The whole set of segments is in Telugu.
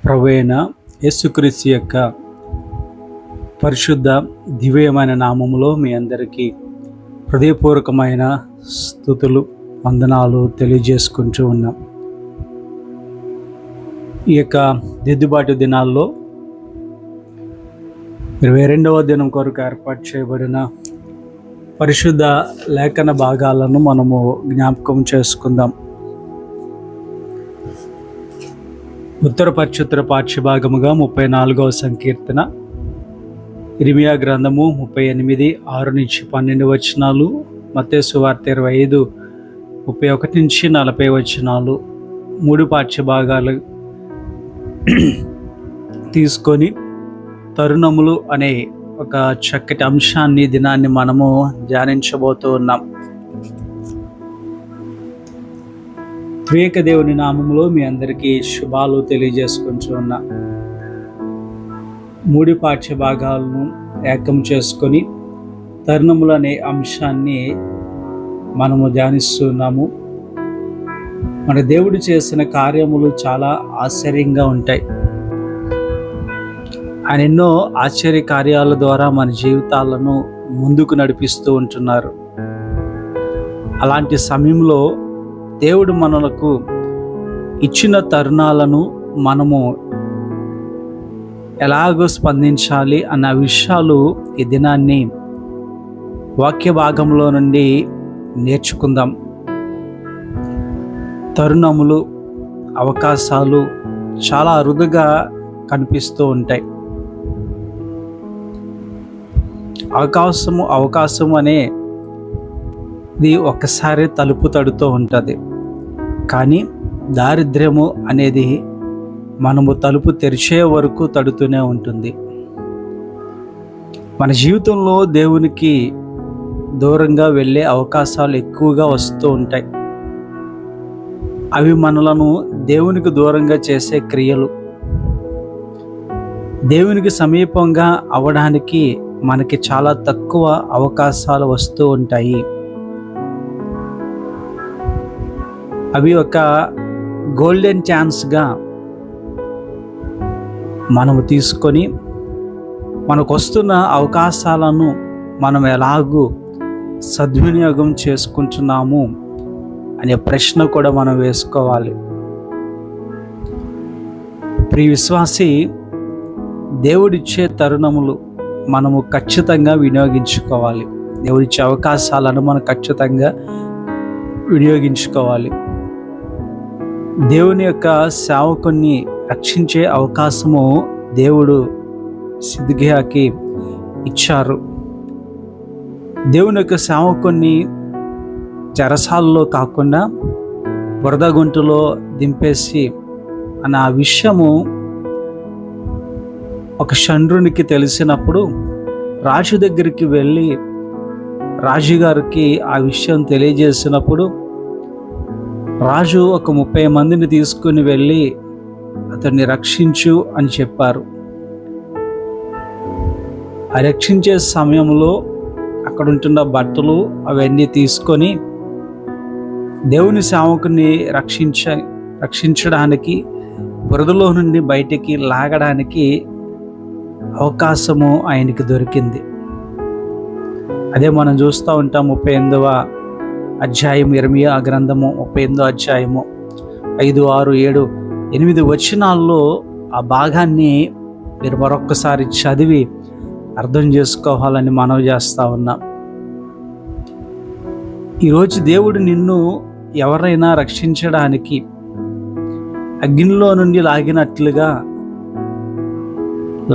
ప్రభువైన యేసుక్రీస్తు యొక్క పరిశుద్ధ దివ్యమైన నామములో మీ అందరికీ హృదయపూర్వకమైన స్తుతులు వందనాలు తెలియజేసుకుంటూ ఉన్నాం. ఈ యొక్క దిద్దుబాటు దినాల్లో 22వ దినం కొరకు ఏర్పాటు చేయబడిన పరిశుద్ధ లేఖన భాగాలను మనము జ్ఞాపకం చేసుకుందాం. ఉత్తర పశ్చుత్తర పాఠ్యభాగముగా 34వ సంకీర్తన, ఇర్మియా గ్రంథము 38 6-12 వచనాలు, మత్తయి సువార్త 25 31-40 వచనాలు, 3 పాఠ్యభాగాలు తీసుకొని తరుణములు అనే ఒక చక్కటి అంశాన్ని దినాన్ని మనము ధ్యానించబోతూ ఉన్నాం. త్రియేక దేవుని నామములో మీ అందరికీ శుభాలు తెలియజేసుకుంటూ ఉన్నా. 3 పాఠ్య భాగాలను ఏకం చేసుకొని తరుణములు అనే అంశాన్ని మనము ధ్యానిస్తున్నాము. మన దేవుడు చేసిన కార్యములు చాలా ఆశ్చర్యంగా ఉంటాయి. ఆయన ఎన్నో ఆశ్చర్య కార్యాల ద్వారా మన జీవితాలను ముందుకు నడిపిస్తూ ఉంటున్నారు. అలాంటి సమయంలో దేవుడు మనలకు ఇచ్చిన తరుణాలను మనము ఎలాగో స్పందించాలి అన్న విషయాలు ఈ దినాన్ని వాక్య భాగంలో నుండి నేర్చుకుందాం. తరుణములు, అవకాశాలు చాలా అరుదుగా కనిపిస్తూ ఉంటాయి. అవకాశము అనేది ఒక్కసారి తలుపు తడుతూ ఉంటుంది. కానీ దారిద్ర్యము అనేది మనము తలుపు తెరిచే వరకు తడుతూనే ఉంటుంది. మన జీవితంలో దేవునికి దూరంగా వెళ్ళే అవకాశాలు ఎక్కువగా వస్తూ ఉంటాయి. అవి మనలను దేవునికి దూరంగా చేసే క్రియలు. దేవునికి సమీపంగా అవడానికి మనకి చాలా తక్కువ అవకాశాలు వస్తూ ఉంటాయి. అవి ఒక గోల్డెన్ ఛాన్స్గా మనము తీసుకొని మనకు వస్తున్న అవకాశాలను మనం ఎలాగూ సద్వినియోగం చేసుకుంటున్నాము అనే ప్రశ్న కూడా మనం వేసుకోవాలి. ప్రియ విశ్వాసి, దేవుడిచ్చే తరుణములు మనము ఖచ్చితంగా వినియోగించుకోవాలి. దేవుడిచ్చే అవకాశాలను మనం ఖచ్చితంగా వినియోగించుకోవాలి. దేవుని యొక్క సేవకుని రక్షించే అవకాశము దేవుడు సిద్కియాకి ఇచ్చారు. దేవుని యొక్క సేవకుని చెరసాలలో కాకుండా బురద గుంటలో దింపేసి అన్న ఆ విషయము ఒక షండ్రునికి తెలిసినప్పుడు రాజు దగ్గరికి వెళ్ళి రాజుగారికి ఆ విషయం తెలియజేసినప్పుడు రాజు ఒక 30 మందిని తీసుకుని వెళ్ళి అతన్ని రక్షించు అని చెప్పారు. ఆ రక్షించే సమయంలో అక్కడ ఉంటున్న బట్టలు అవన్నీ తీసుకొని దేవుని సేవకుని రక్షించడానికి బురదలో నుండి బయటికి లాగడానికి అవకాశము ఆయనకి దొరికింది. అదే మనం చూస్తూ ఉంటాం. 38వ అధ్యాయం ఇర్మియా గ్రంథము 38వ అధ్యాయము 5, 6, 7, 8 వచనాల్లో ఆ భాగాన్ని మీరు మరొక్కసారి చదివి అర్థం చేసుకోవాలని మనవి చేస్తూ ఉన్నాం. ఈరోజు దేవుడు నిన్ను ఎవరైనా రక్షించడానికి అగ్నిలో నుండి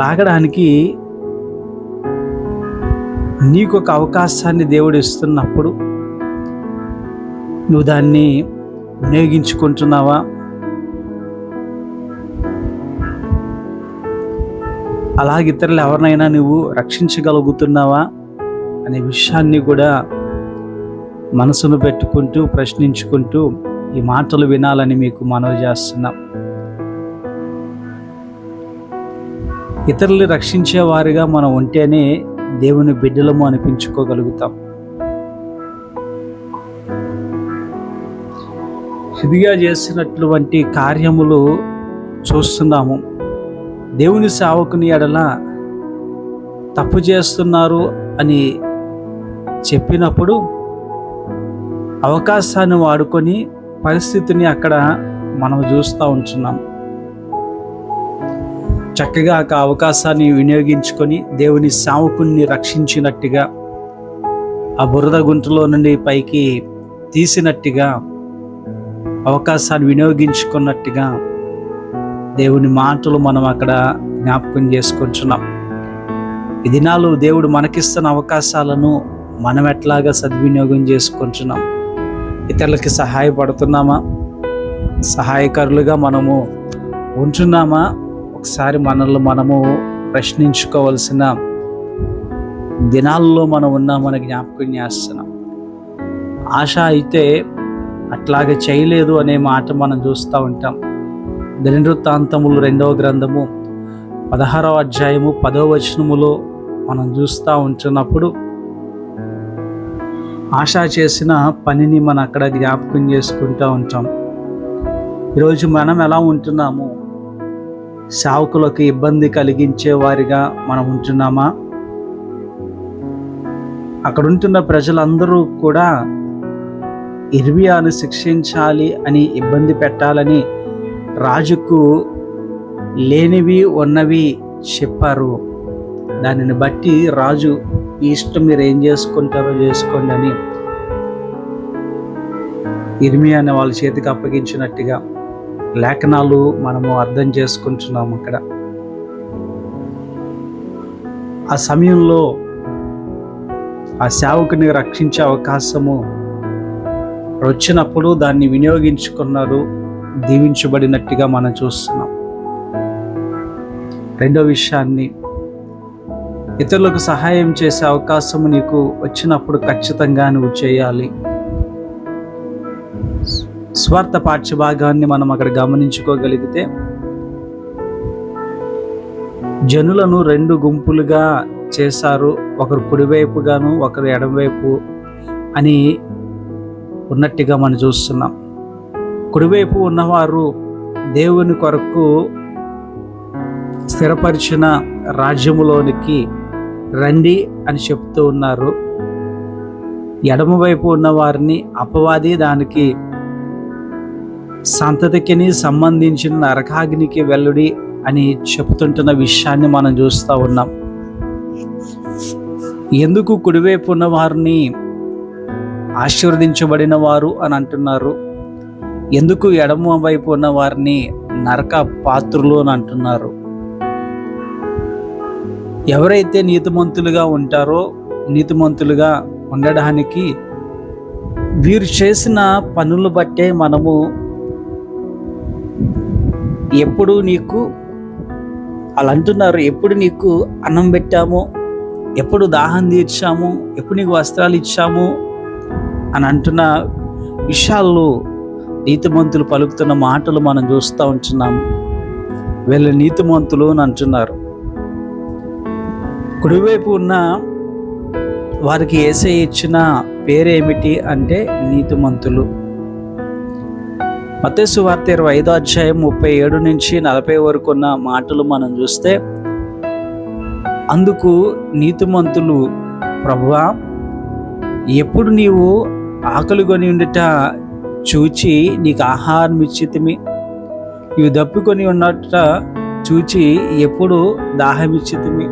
లాగడానికి నీకు ఒక అవకాశాన్ని దేవుడు ఇస్తున్నప్పుడు నువ్వు దాన్ని వినియోగించుకుంటున్నావా? అలాగే ఇతరులు ఎవరినైనా నువ్వు రక్షించగలుగుతున్నావా అనే విషయాన్ని కూడా మనసును పెట్టుకుంటూ ప్రశ్నించుకుంటూ ఈ మాటలు వినాలని మీకు మనవి చేస్తున్నాం. ఇతరులు రక్షించేవారిగా మనం ఉంటేనే దేవుని బిడ్డలము అనిపించుకోగలుగుతాం. సిద్కియా చేసినటువంటి కార్యములు చూస్తున్నాము. దేవుని సేవకుని ఎడల తప్పు చేస్తున్నారు అని చెప్పినప్పుడు అవకాశాన్ని వాడుకొని పరిస్థితిని అక్కడ మనం చూస్తూ ఉంటున్నాం. చక్కగా ఆ అవకాశాన్ని వినియోగించుకొని దేవుని సేవకుని రక్షించినట్టుగా, ఆ బురద గుంటలో నుండి పైకి తీసినట్టుగా, అవకాశాన్ని వినియోగించుకున్నట్టుగా దేవుని మాటలు మనం అక్కడ జ్ఞాపకం చేసుకుంటున్నాం. ఈ దినాలు దేవుడు మనకిస్తున్న అవకాశాలను మనం ఎట్లాగా సద్వినియోగం చేసుకుంటున్నాం? ఇతరులకి సహాయపడుతున్నామా? సహాయకారులుగా మనము ఉంటున్నామా? ఒకసారి మనల్ని మనము ప్రశ్నించుకోవాల్సిన దినాల్లో మనం ఉన్నామని జ్ఞాపకం చేస్తున్నాం. ఆశ అయితే అట్లాగే చేయలేదు అనే మాట మనం చూస్తూ ఉంటాం. దినవృత్తాంతములు 2వ గ్రంథము 16వ అధ్యాయము 10వ వచనములో మనం చూస్తూ ఉంటున్నప్పుడు ఆశ చేసిన పనిని మనం అక్కడ జ్ఞాపకం చేసుకుంటూ ఉంటాం. ఈరోజు మనం ఎలా ఉంటున్నాము? సేవకులకు ఇబ్బంది కలిగించే వారిగా మనం ఉంటున్నామా? అక్కడ ఉంటున్న ప్రజలందరూ కూడా ఇర్మియాను శిక్షించాలి అని, ఇబ్బంది పెట్టాలని రాజుకు లేనివి ఉన్నవి చెప్పారు. దానిని బట్టి రాజు ఈ ఇష్టం మీరు ఏం చేసుకుంటారో చేసుకోండి అని ఇర్మియాని వాళ్ళ చేతికి అప్పగించినట్టుగా లేఖనాలు మనము అర్థం చేసుకుంటున్నాము. అక్కడ ఆ సమయంలో ఆ సేవకుని రక్షించే అవకాశము వచ్చినప్పుడు దాన్ని వినియోగించుకున్నారు, దీవించబడినట్టుగా మనం చూస్తున్నాం. రెండో విషయాన్ని, ఇతరులకు సహాయం చేసే అవకాశము నీకు వచ్చినప్పుడు ఖచ్చితంగా నువ్వు చేయాలి. స్వార్థ పాఠ్యభాగాన్ని మనం అక్కడ గమనించుకోగలిగితే, జనులను 2 గుంపులుగా చేశారు. ఒకరు కుడివైపుగాను ఒకరు ఎడమవైపు అని ఉన్నట్టుగా మనం చూస్తున్నాం. కుడివైపు ఉన్నవారు దేవుని కొరకు స్థిరపరిచిన రాజ్యములోనికి రండి అని చెప్తూ ఉన్నారు. ఎడమవైపు ఉన్న వారిని అపవాది దానికి సంతతికి సంబంధించిన నరకాగ్నికి వెళ్ళుడి అని చెప్తుంటున్న విషయాన్ని మనం చూస్తూ ఉన్నాం. ఎందుకు కుడివైపు ఉన్న వారిని ఆశీర్వదించబడిన వారు అని అంటున్నారు? ఎందుకు ఎడమ వైపు ఉన్న వారిని నరక పాత్రులు అని అంటున్నారు? ఎవరైతే నీతిమంతులుగా ఉంటారో, నీతిమంతులుగా ఉండడానికి వీరు చేసిన పనులు బట్టే మనము ఎప్పుడు నీకు అలా అంటున్నారు, ఎప్పుడు నీకు అన్నం పెట్టాము, ఎప్పుడు దాహం తీర్చాము, ఎప్పుడు నీకు వస్త్రాలు ఇచ్చాము అని అంటున్న విషయాలు నీతిమంతులు పలుకుతున్న మాటలు మనం చూస్తూ ఉంటున్నాము. వీళ్ళు నీతిమంతులు అని అంటున్నారు. కుడివైపు ఉన్న వారికి యేసయ్య ఇచ్చిన పేరేమిటి అంటే నీతిమంతులు. మత్తయి సువార్త 25వ అధ్యాయం 37 నుంచి 40 వరకు ఉన్న మాటలు మనం చూస్తే, అందుకు నీతిమంతులు, ప్రభువా, ఎప్పుడు నీవు ఆకలి కొని ఉండుట చూచి నీకు ఆహారం ఇచ్చితిమి, నీవు దప్పుకొని ఉన్నట్ట చూచి ఎప్పుడు దాహం ఇచ్చితిమి,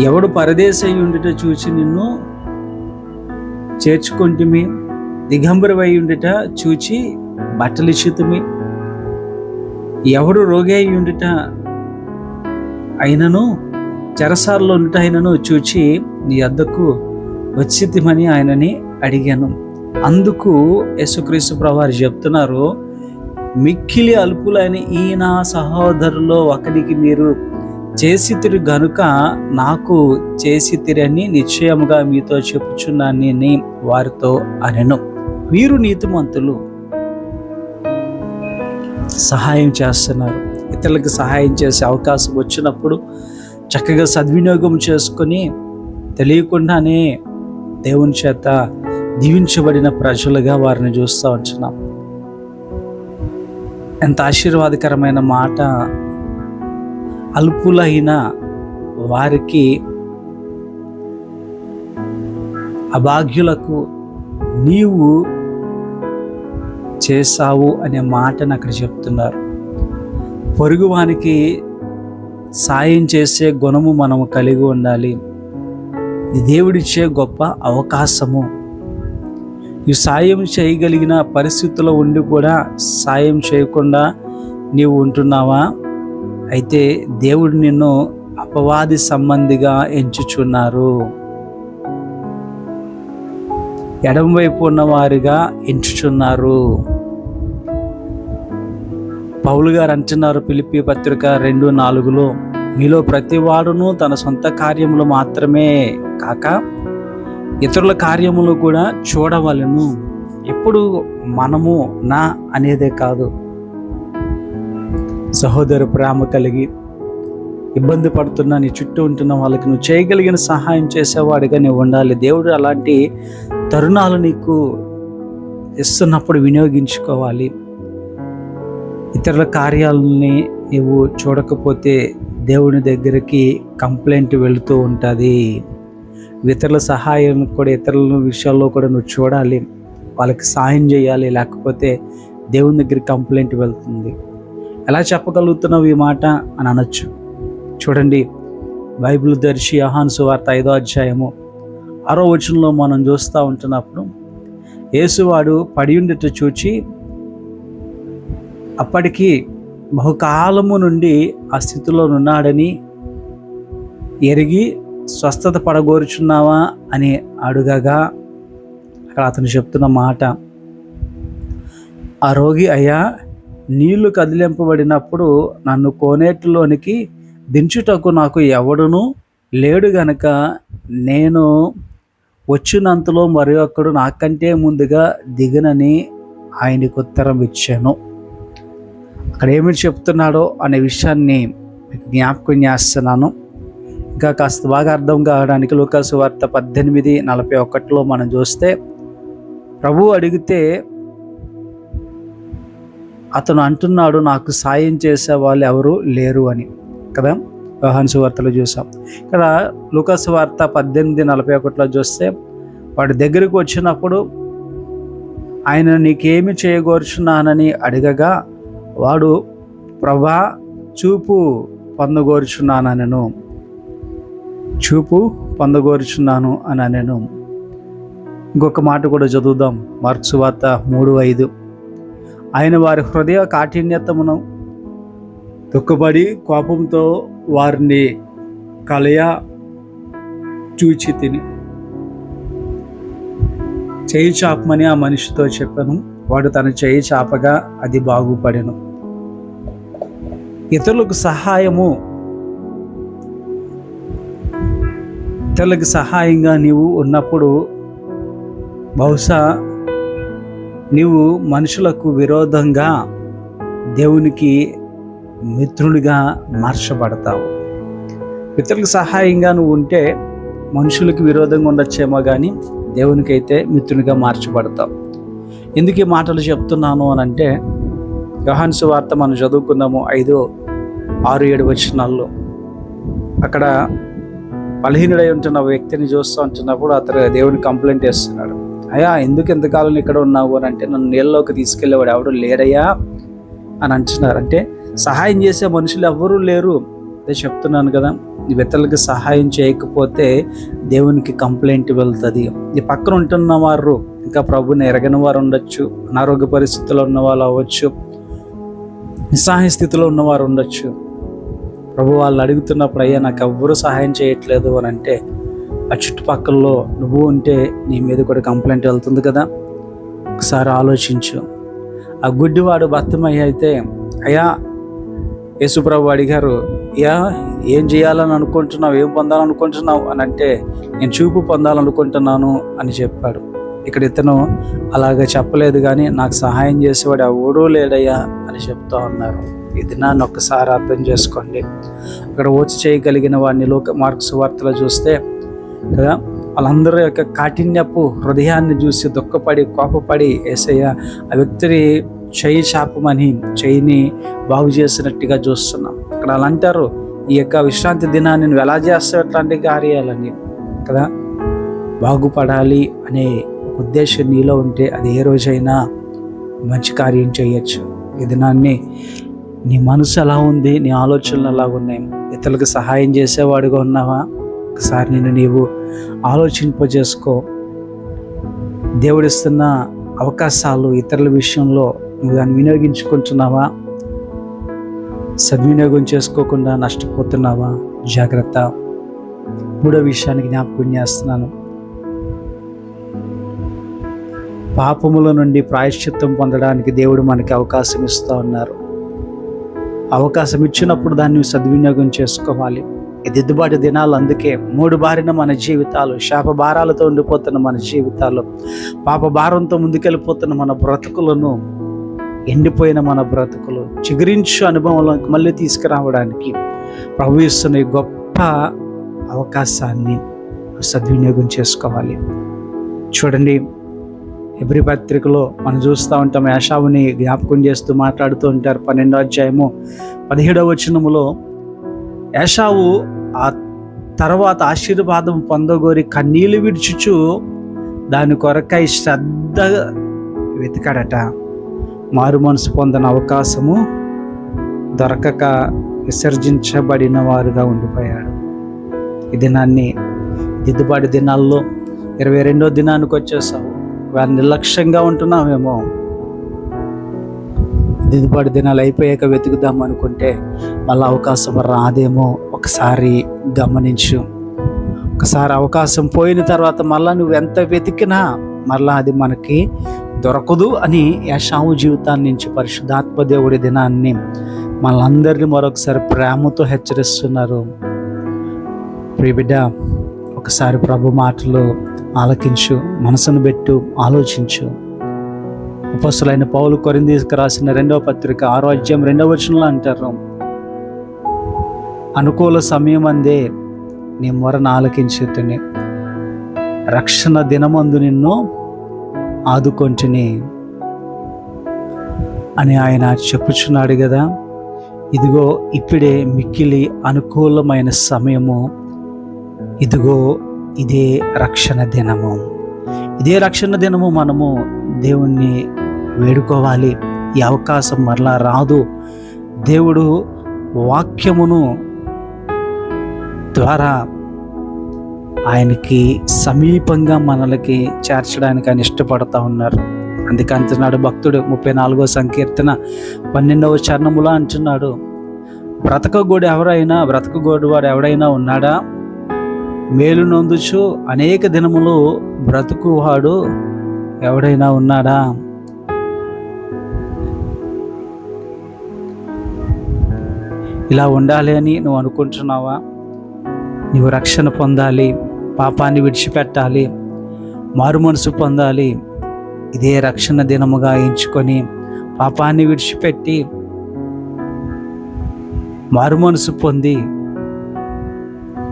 ఎవడు పరదేశి ఉండుట చూచి నిన్ను చేర్చుకొంటిమి, దిగంబరమై ఉండుట చూచి బట్టలు ఇచ్చితిమి, ఎవడు రోగి అయి ఉండుట అయినను చెరసాలలో ఉండుట అయినను చూచి నీ వద్దకు వచ్చితిమని ఆయనని అడిగాను. అందుకు యేసుక్రీస్తు ప్రభువారు చెప్తున్నారు, మిక్కిలి అల్పులైన ఈయన సహోదరులో ఒకరికి మీరు చేసితిరి గనుక నాకు చేసితిరని నిశ్చయముగా మీతో చెప్పుచున్నానని వారితో అనెను. వీరు నీతిమంతులు, సహాయం చేస్తున్నారు. ఇతరులకు సహాయం చేసే అవకాశం వచ్చినప్పుడు చక్కగా సద్వినియోగం చేసుకొని తెలియకుండానే దేవుని చేత దీవించబడిన ప్రజలుగా వారిని చూస్తూ ఉంటున్నాం. ఎంత ఆశీర్వాదకరమైన మాట అల్పులైన వారికి, అభాగ్యులకు నీవు చేశావు అనే మాటను అక్కడ చెప్తున్నారు. పొరుగువానికి సాయం చేసే గుణము మనము కలిగి ఉండాలి. ఇది దేవుడిచ్చే గొప్ప అవకాశము. ఈ సాయం చేయగలిగిన పరిస్థితుల్లో ఉండి కూడా సాయం చేయకుండా నీవు ఉంటున్నావా? అయితే దేవుడు నిన్ను అపవాది సంబంధిగా ఎంచుచున్నారు, ఎడమవైపు ఉన్నవారిగా ఎంచుచున్నారు. పౌలు గారు అంటున్నారు ఫిలిప్పీ పత్రిక 2:4, మీలో ప్రతివాడును తన సొంత కార్యములు మాత్రమే కాక ఇతరుల కార్యములు కూడా చూడవలెను. ఎప్పుడు మనము నా అనేదే కాదు, సహోదర ప్రేమ కలిగి ఇబ్బంది పడుతున్న నీ చుట్టూ ఉంటున్న వాళ్ళకి నువ్వు చేయగలిగిన సహాయం చేసేవాడిగా నువ్వు ఉండాలి. దేవుడు అలాంటి తరుణాలు నీకు ఇస్తున్నప్పుడు వినియోగించుకోవాలి. ఇతరుల కార్యాలని నువ్వు చూడకపోతే దేవుని దగ్గరికి కంప్లైంట్ వెళుతూ ఉంటుంది. ఇతరుల సహాయం కూడా, ఇతరుల విషయాల్లో కూడా నువ్వు చూడాలి, వాళ్ళకి సాయం చేయాలి. లేకపోతే దేవుని దగ్గర కంప్లైంట్ వెళ్తుంది. ఎలా చెప్పగలుగుతున్నావు ఈ మాట అని అనొచ్చు. చూడండి, బైబిల్ దర్శి యోహాను సువార్త 5వ అధ్యాయము 6వ వచనంలో మనం చూస్తూ ఉంటున్నప్పుడు, యేసువాడు పడి ఉండేట చూచి అప్పటికి బహుకాలము నుండి ఆ స్థితిలో ఉన్నాడని ఎరిగి స్వస్థత పడగోరుచున్నావా అని అడుగగా, అక్కడ అతను చెప్తున్న మాట, ఆ రోగి, అయ్యా, నీళ్లు కదిలింపబడినప్పుడు నన్ను కోనేటిలోనికి దించుటకు నాకు ఎవడునూ లేడు గనక నేను వచ్చినంతలో మరి ఒక్కడు నాకంటే ముందుగా దిగనని ఆయనకు ఉత్తరం ఇచ్చాను. అక్కడ ఏమి చెప్తున్నాడో అనే విషయాన్ని మీకు జ్ఞాపకం చేస్తున్నాను. ఇంకా కాస్త బాగా అర్థం కావడానికి లూకాసు వార్త 18:41 మనం చూస్తే, ప్రభువు అడిగితే అతను అంటున్నాడు, నాకు సాయం చేసే వాళ్ళు ఎవరు లేరు అని కదా. యోహాను సువార్తలో చూసాం. ఇక్కడ లూకాసు వార్త 18:41 చూస్తే, వాడి దగ్గరికి వచ్చినప్పుడు ఆయన నీకేమి చేయగోరుచున్నానని అడగగా, వాడు, ప్రభా, చూపు పొందగోరుచున్నాను, చూపు పొందగోరుచున్నాను అని అనెను. ఇంకొక మాట కూడా చదువుదాం, మార్కు సువార్త 3:5, ఆయన వారి హృదయ కాఠిన్యతమును దుఃఖపడి కోపంతో వారిని కలయ చూచి తిని చేయి చాపమని ఆ మనిషితో చెప్పాను. వాడు తన చేయి చాపగా అది బాగుపడెను. ఇతరులకు సహాయంగా నీవు ఉన్నప్పుడు బహుశా నీవు మనుషులకు విరోధంగా దేవునికి మిత్రునిగా మార్చబడతావు. ఇతరులకు సహాయంగా నువ్వు ఉంటే మనుషులకు విరోధంగా ఉండొచ్చేమో కానీ దేవునికైతే మిత్రునిగా మార్చబడతావు. ఎందుకు ఈ మాటలు చెప్తున్నాను అని అంటే, యోహాను సువార్త మనం చదువుకుందాము 5, 6, 7 వచనాల్లో. అక్కడ బలహీనుడై ఉంటున్న వ్యక్తిని చూస్తూ ఉంటున్నప్పుడు అతను దేవుని కంప్లైంట్ చేస్తున్నాడు, అయ్యా, ఎందుకు ఎంతకాలం ఇక్కడ ఉన్నావు అని అంటే, నన్ను నీళ్ళలోకి తీసుకెళ్ళేవాడు ఎవడు లేడయ్యా అని అంటున్నారు. అంటే సహాయం చేసే మనుషులు ఎవ్వరూ లేరు. అదే చెప్తున్నాను కదా, ఇతరులకు సహాయం చేయకపోతే దేవునికి కంప్లైంట్ వెళ్తుంది. ఈ పక్కన ఉంటున్న వారు ఇంకా ప్రభుని ఎరగని వారు ఉండొచ్చు, అనారోగ్య పరిస్థితుల్లో ఉన్న వాళ్ళు అవ్వచ్చు, నిస్సహాయ స్థితిలో ఉన్నవారు ఉండొచ్చు. ప్రభు వాళ్ళు అడుగుతున్నప్పుడు, అయ్యా, నాకు ఎవ్వరూ సహాయం చేయట్లేదు అని అంటే, ఆ చుట్టుపక్కలలో నువ్వు ఉంటే నీ మీద కూడా కంప్లైంట్ వెళ్తుంది కదా. ఒకసారి ఆలోచించు. ఆ గుడ్డివాడు బత్తమయ్య అయితే, అయ్యా, యేసుప్రభు అడిగారు, అయ్యా, ఏం చేయాలని అనుకుంటున్నావు, ఏం పొందాలనుకుంటున్నావు అని అంటే, నేను చూపు పొందాలనుకుంటున్నాను అని చెప్పాడు. ఇక్కడ ఇతను అలాగ చెప్పలేదు, కానీ నాకు సహాయం చేసేవాడు ఎవడూ లేడయ్యా అని చెప్తా ఉన్నారు. ఇది నన్ను ఒక్కసారి అర్థం చేసుకోండి. అక్కడ ఓచి చేయగలిగిన వాడిని మార్కు సువార్తలో చూస్తే కదా, వాళ్ళందరూ యొక్క కాఠిన్యపు హృదయాన్ని చూసి దుఃఖపడి కోపపడి యేసయ్య ఆ వ్యక్తిని చేయి చాపమని చేయిని బాగు చేసినట్టుగా చూస్తున్నాం. అక్కడ అలా అంటారు, ఈ యొక్క విశ్రాంతి దినాన్ని నువ్వు ఎలా చేస్తావు అట్లాంటి కార్యాలని కదా. బాగుపడాలి అనే ఉద్దేశం నీలో ఉంటే అది ఏ రోజైనా మంచి కార్యం చేయొచ్చు. ఈ దినాన్ని నీ మనసు ఎలా ఉంది, నీ ఆలోచనలు ఎలా ఉన్నాయి, ఇతరులకు సహాయం చేసేవాడుగా ఉన్నావా? ఒకసారి నేను నీవు ఆలోచింపజేసుకో. దేవుడిస్తున్న అవకాశాలు ఇతరుల విషయంలో నువ్వు దాన్ని వినియోగించుకుంటున్నావా? సద్వినియోగం చేసుకోకుండా నష్టపోతున్నావా? జాగ్రత్త. మూడో విషయానికి జ్ఞాపకం చేస్తున్నాను. పాపముల నుండి ప్రాయశ్చిత్తం పొందడానికి దేవుడు మనకి అవకాశం ఇస్తూ ఉన్నారు. అవకాశం ఇచ్చినప్పుడు దాన్ని సద్వినియోగం చేసుకోవాలి. ఈ దిద్దుబాటు దినాలు అందుకే మూడు బారిన మన జీవితాలు, శాప భారాలతో ఉండిపోతున్న మన జీవితాలు, పాప భారంతో ముందుకెళ్ళిపోతున్న మన బ్రతుకులను, ఎండిపోయిన మన బ్రతుకులు చిగురించు అనుభవంలోకి మళ్ళీ తీసుకురావడానికి ప్రభు ఇస్తున్న ఈ గొప్ప అవకాశాన్ని సద్వినియోగం చేసుకోవాలి. చూడండి, హెబ్రీ పత్రికలో మనం చూస్తూ ఉంటాం, ఏశావుని జ్ఞాపకం చేస్తూ మాట్లాడుతూ ఉంటారు. 12వ అధ్యాయము 17వ వచనములో ఏశావు ఆ తర్వాత ఆశీర్వాదం పొందగోరి కన్నీళ్లు విడుచుచు దాని కొరకై శ్రద్ధ వెతికాడట. మారు మనసు పొందిన అవకాశము దొరకక విసర్జించబడిన వారుగా ఉండిపోయాడు. ఈ దినాన్ని దిద్దుబాటు దినాల్లో 22వ దినానికి వచ్చేసావు. వారు నిర్లక్ష్యంగా ఉంటున్నామేమో. దిద్దుబాటు దినాలు అయిపోయాక వెతుకుదాం అనుకుంటే మళ్ళీ అవకాశం రాదేమో. ఒకసారి గమనించు. ఒకసారి అవకాశం పోయిన తర్వాత మళ్ళీ నువ్వు ఎంత వెతికినా మళ్ళీ అది మనకి దొరకదు అని ఏశావు జీవితాన్ని నుంచి పరిశుద్ధాత్మ దేవుడి దినాన్ని మనందరినీ మరొకసారి ప్రేమతో హెచ్చరిస్తున్నారు. ప్రియ బిడ్డ, ఒకసారి ప్రభు మాటలు ఆలకించు, మనసును పెట్టు, ఆలోచించు. అపొస్తలుడైన పౌలు కొరింథీయులకు రాసిన 2వ పత్రిక 6వ అధ్యాయం 2వ వచనంలో అంటారు, అనుకూల సమయం అందే నీ మొరను ఆలకించుతుని, రక్షణ దినమందు నిన్ను ఆదుకొంటిని అని ఆయన చెప్పుచున్నాడు కదా. ఇదిగో ఇప్పుడే మిక్కిలి అనుకూలమైన సమయము, ఇదిగో ఇదే రక్షణ దినము. ఇదే రక్షణ దినము మనము దేవుణ్ణి వేడుకోవాలి. ఈ అవకాశం మరలా రాదు. దేవుడు వాక్యమును ద్వారా ఆయనకి సమీపంగా మనలకి చేర్చడానికి ఆయన ఇష్టపడతా ఉన్నారు. అందుకే అంటున్నాడు భక్తుడు 34వ సంకీర్తన 12వ చరణములో అంటున్నాడు, బ్రతకగోడు వాడు ఎవడైనా ఉన్నాడా? మేలు నొందుచు అనేక దినములు బ్రతుకువాడు ఎవడైనా ఉన్నాడా? ఇలా ఉండాలి అని నువ్వు అనుకుంటున్నావా? నీవు రక్షణ పొందాలి, పాపాన్ని విడిచిపెట్టాలి, మారు మనసు పొందాలి. ఇదే రక్షణ దినముగా ఎంచుకొని పాపాన్ని విడిచిపెట్టి మారు మనసు పొంది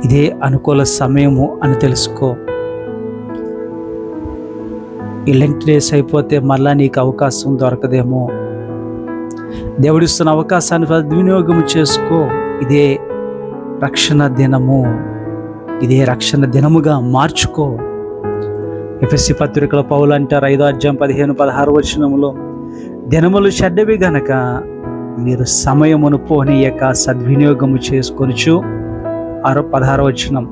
ఇదే అనుకూల సమయము అని తెలుసుకో. ఈ లెంట్ డేస్ అయిపోతే మళ్ళా నీకు అవకాశం దొరకదేమో. దేవుడిస్తున్న అవకాశాన్ని సద్వినియోగం చేసుకో. ఇదే రక్షణ దినము, ఇదే రక్షణ దినముగా మార్చుకో. ఎఫెసీ పత్రికలో పౌలు అంటారు 5వ అధ్యాయం 15-16 వచనములో, దినములు చెడ్డవి గనక మీరు సమయమును పోనీయక సద్వినియోగము చేసుకొనుచు. 16వ వచనం,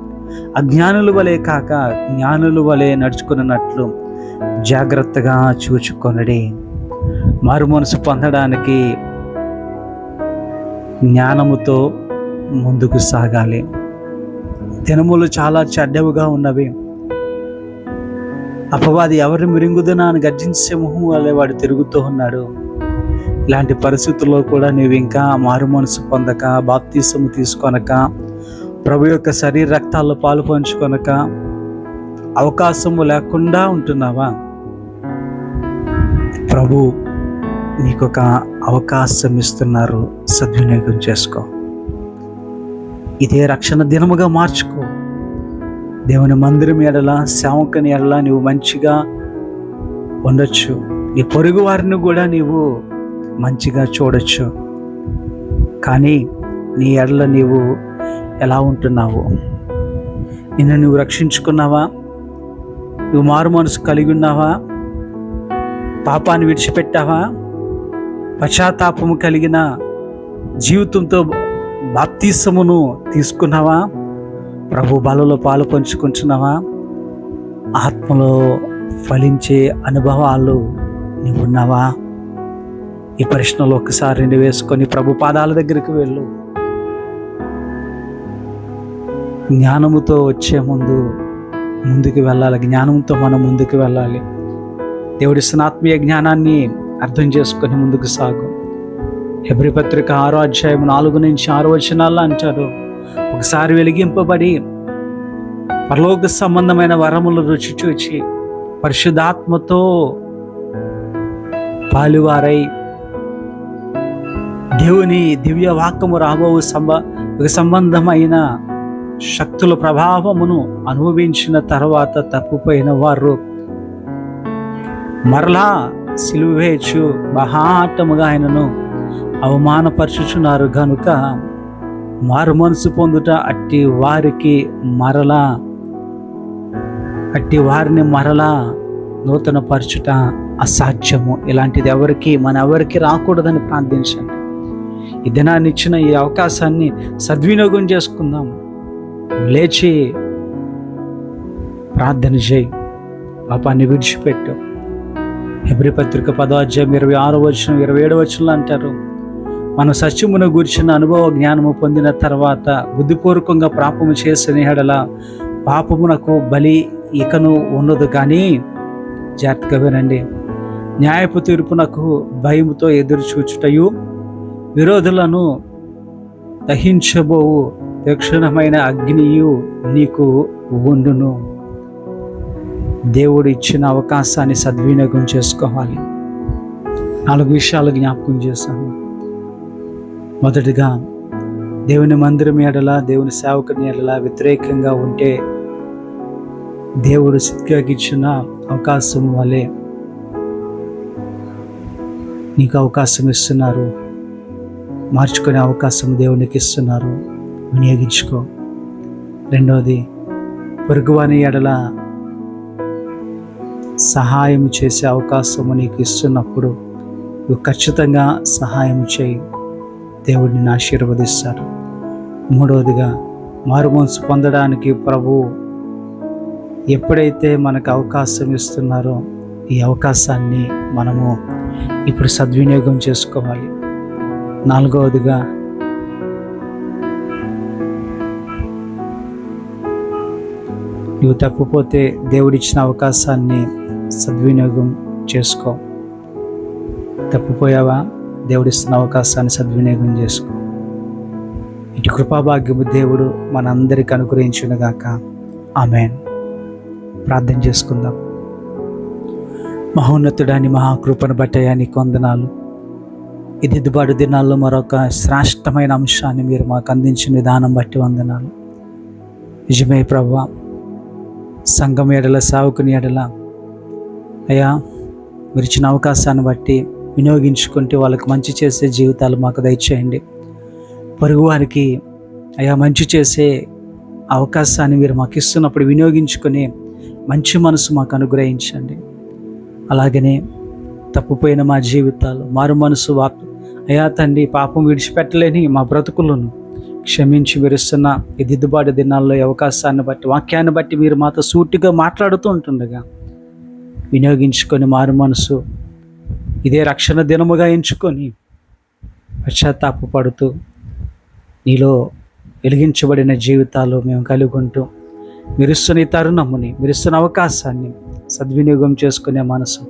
అజ్ఞానుల వలె కాక జ్ఞానుల వలె నడుచుకున్నట్లు జాగ్రత్తగా చూచుకొనడి. మారు మనసు పొందడానికి జ్ఞానముతో ముందుకు సాగాలి. దినములు చాలా చెడ్డవిగా ఉన్నవి. అపవాది ఎవరిని మిరింగుదనా అని గర్జించే సింహం వలె వాడు తిరుగుతూ ఉన్నాడు. ఇలాంటి పరిస్థితుల్లో కూడా నీవు ఇంకా మారు మనసు పొందక, బాప్తిసము తీసుకొనక, ప్రభు యొక్క శరీర రక్తాల్లో పాలు పంచుకొనక అవకాశము లేకుండా ఉంటున్నావా? ప్రభు నీకొక అవకాశం ఇస్తున్నారు, సద్వినియోగం చేసుకో. ఇదే రక్షణ దినముగా మార్చుకో. దేవుని మందిరం ఎడల, సేవకుని ఎడల నీవు మంచిగా ఉండొచ్చు. నీ పొరుగు వారిని కూడా నీవు మంచిగా చూడొచ్చు. కానీ నీ ఎడల నీవు ఎలా ఉంటున్నావు? నిన్ను నువ్వు రక్షించుకున్నావా? నువ్వు మారు మనసు కలిగి ఉన్నావా? పాపాన్ని విడిచిపెట్టావా? పశ్చాత్తాపము కలిగిన జీవితంతో బాప్తిసమును తీసుకున్నావా? ప్రభు బలలో పాలు పంచుకుంటున్నావా? ఆత్మలో ఫలించే అనుభవాలు నీవు ఉన్నావా? ఈ ప్రశ్నలు ఒకసారి వేసుకొని ప్రభు పాదాల దగ్గరికి వెళ్ళు. జ్ఞానముతో వచ్చే ముందుకు వెళ్ళాలి. జ్ఞానంతో మనం ముందుకు వెళ్ళాలి. దేవుడిస్తున్న ఆత్మీయ జ్ఞానాన్ని అర్థం చేసుకొని ముందుకు సాగు. హెబ్రీ పత్రిక 6వ అధ్యాయం 4-6 వచనాల్లో అంటారు, ఒకసారి వెలిగింపబడి పరలోక సంబంధమైన వరములు రుచి చూచి పరిశుద్ధాత్మతో పాలువారై దేవుని దివ్య వాక్యము రాబో సంబంధమైన శక్తుల ప్రభావమును అనుభవించిన తర్వాత తప్పిపోయిన వారు మరలా సిలువ వేయచ్చు బహాటముగా ఆయనను అవమానపరచుచున్నారు గనుక మారు మనసు పొందుట అట్టి వారిని మరలా నూతన పరచుట అసాధ్యము. ఇలాంటిది ఎవరికి రాకూడదని ప్రార్థించండి. ఈ దినాన్ని ఇచ్చిన ఈ అవకాశాన్ని సద్వినియోగం చేసుకుందాం. లేచి ప్రార్థన చేయి. పాపాన్ని విడిచిపెట్టు. హెబ్రీ పత్రిక 10వ అధ్యాయం 26వ వచనం 27వ వచనంలో అంటారు, మనం సత్యమును గూర్చిన అనుభవ జ్ఞానము పొందిన తర్వాత బుద్ధిపూర్వకంగా పాపము చేసిన ఎడల పాపమునకు బలి ఇకను ఉండదు. కానీ జాగ్రత్తగా వినండి, న్యాయపు తీర్పునకు భయముతో ఎదురు చూచుటయు విరోధులను దహించబోవు తీక్షణమైన అగ్నియు నీకు ఉండును. దేవుడు ఇచ్చిన అవకాశాన్ని సద్వినియోగం చేసుకోవాలి. 4 విషయాలు జ్ఞాపకం చేశాను. మొదటిగా, దేవుని మందిరం ఎడల, దేవుని సేవకుని ఎడల వ్యతిరేకంగా ఉంటే దేవుడు సిద్ధికి ఇచ్చిన అవకాశం వలె నీకు అవకాశం ఇస్తున్నారు. మార్చుకునే అవకాశం దేవునికి ఇస్తున్నారు, వినియోగించుకో. రెండవది, పొరుగువాని ఎడల సహాయం చేసే అవకాశము నీకు ఇస్తున్నప్పుడు నువ్వు ఖచ్చితంగా సహాయం చేయి, దేవుడిని ఆశీర్వదిస్తారు. మూడవదిగా, మారు మనసు పొందడానికి ప్రభు ఎప్పుడైతే మనకు అవకాశం ఇస్తున్నారో ఈ అవకాశాన్ని మనము ఇప్పుడు సద్వినియోగం చేసుకోవాలి. నాలుగవదిగా, నువ్వు తప్పిపోతే దేవుడిచ్చిన అవకాశాన్ని సద్వినియోగం చేసుకో. తప్పిపోయావా? దేవుడిస్తున్న అవకాశాన్ని సద్వినియోగం చేసుకో. ఇటు కృపాభాగ్యము దేవుడు మనందరికి అనుగ్రహించునుగాక. ఆమేన్. ప్రార్థన చేసుకుందాం. మహోన్నతుడాని మహాకృపను బట్టయ్యా నీకు వందనాలు. ఈ దిద్దుబాటు దినాల్లో మరొక శ్రేష్టమైన అంశాన్ని మీరు మాకు అందించిన విధానం బట్టి వందనాలు. నిజమే ప్రభువా, సంఘం ఎడల, సేవకుని ఎడల అయ్యా మీరు ఇచ్చిన అవకాశాన్ని బట్టి వినియోగించుకుంటే వాళ్ళకి మంచి చేసే జీవితాలు మాకు దయచేయండి. పొరుగు వారికి అయ్యా మంచి చేసే అవకాశాన్ని మీరు మాకు ఇస్తున్నప్పుడు వినియోగించుకొని మంచి మనసు మాకు అనుగ్రహించండి. అలాగనే తప్పిపోయిన మా జీవితాలు, మారు మనసు అయ్యా తండ్రి, పాపం విడిచిపెట్టలేని మా బ్రతుకులను క్షమించి విరుస్తున్న ఈ దిద్దుబాటు దినాల్లో అవకాశాన్ని బట్టి, వాక్యాన్ని బట్టి మీరు మాతో సూటిగా మాట్లాడుతూ ఉంటుండగా వినియోగించుకొని మారు మనసు ఇదే రక్షణ దినముగా ఎంచుకొని పశ్చాత్తాపడుతూ నీలో వెలిగించబడిన జీవితాలు మేము కలిగి ఉంటూ మీరిస్తున్న ఈ తరుణముని, మీరిస్తున్న అవకాశాన్ని సద్వినియోగం చేసుకునే మనసు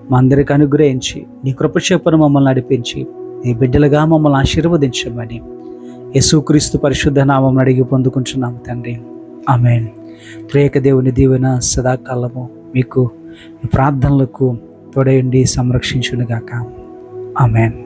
మా అందరికి అనుగ్రహించి నీ కృపచేపను మమ్మల్ని నడిపించి నీ బిడ్డలుగా మమ్మల్ని ఆశీర్వదించమని యేసుక్రీస్తు పరిశుద్ధ నామం అడిగి పొందుకుంటున్నాము తండ్రి. ఆమేన్. త్రియేక దేవుని దీవెన సదాకాలము మీకు ప్రార్థనలకు తోడయండి సంరక్షించునుగాక. ఆమేన్.